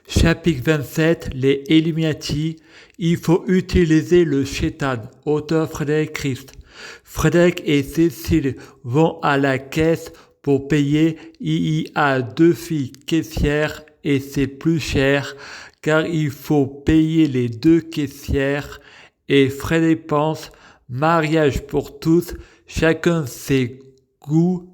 Chapitre 27, les Illuminati. Il faut utiliser le Shaitan. Auteur Frédéric Christ. Frédéric et Cécile vont à la caisse pour payer. Il y a 2 filles caissières et c'est plus cher car il faut payer les 2 caissières. Et Frédéric pense, mariage pour tous, chacun ses goûts.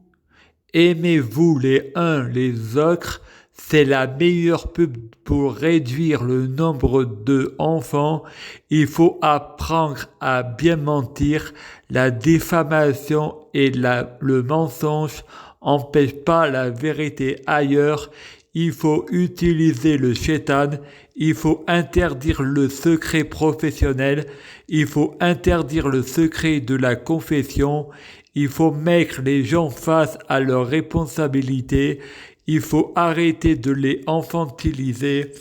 Aimez-vous les uns les autres, c'est la meilleure pub pour réduire le nombre d'enfants. Il faut apprendre à bien mentir. La diffamation et le mensonge n'empêchent pas la vérité ailleurs. Il faut utiliser le shaitan. Il faut interdire le secret professionnel. Il faut interdire le secret de la confession. Il faut mettre les gens face à leurs responsabilités. Il faut arrêter de les infantiliser.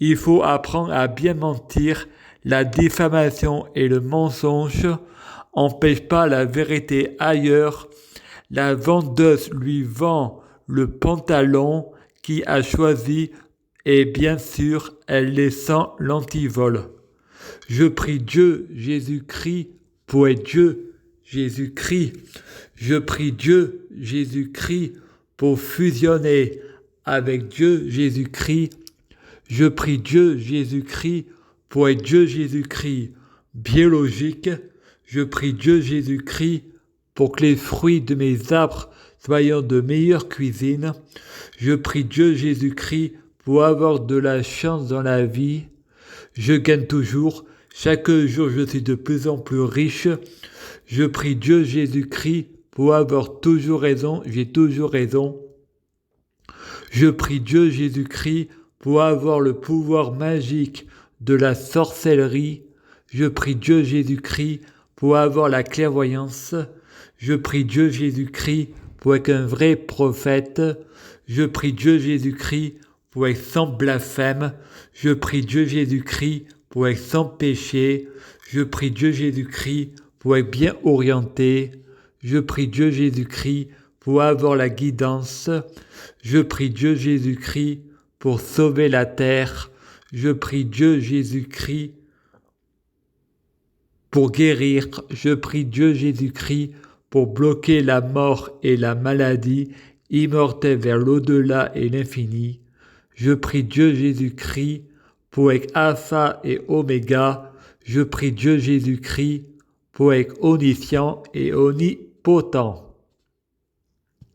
Il faut apprendre à bien mentir. La diffamation et le mensonge n'empêchent pas la vérité ailleurs. La vendeuse lui vend le pantalon qu'il a choisi et bien sûr, elle les sent l'antivol. Je prie Dieu, Jésus-Christ, pour être Dieu. Jésus-Christ. Je prie Dieu, Jésus-Christ, pour fusionner avec Dieu, Jésus-Christ. Je prie Dieu, Jésus-Christ, pour être Dieu, Jésus-Christ, biologique. Je prie Dieu, Jésus-Christ, pour que les fruits de mes arbres soient de meilleure cuisine. Je prie Dieu, Jésus-Christ, pour avoir de la chance dans la vie. Je gagne toujours. Chaque jour, je suis de plus en plus riche. Je prie Dieu Jésus-Christ pour avoir toujours raison, j'ai toujours raison. Je prie Dieu Jésus-Christ pour avoir le pouvoir magique de la sorcellerie. Je prie Dieu Jésus-Christ pour avoir la clairvoyance. Je prie Dieu Jésus-Christ pour être un vrai prophète. Je prie Dieu Jésus-Christ pour être sans blasphème. Je prie Dieu Jésus-Christ pour être sans péché. Je prie Dieu Jésus-Christ pour être bien orienté. Je prie Dieu Jésus-Christ pour avoir la guidance. Je prie Dieu Jésus-Christ pour sauver la terre. Je prie Dieu Jésus-Christ pour guérir. Je prie Dieu Jésus-Christ pour bloquer la mort et la maladie, immortelle vers l'au-delà et l'infini. Je prie Dieu Jésus-Christ pour être Alpha et Oméga. Je prie Dieu Jésus-Christ pour être omniscient et omnipotent.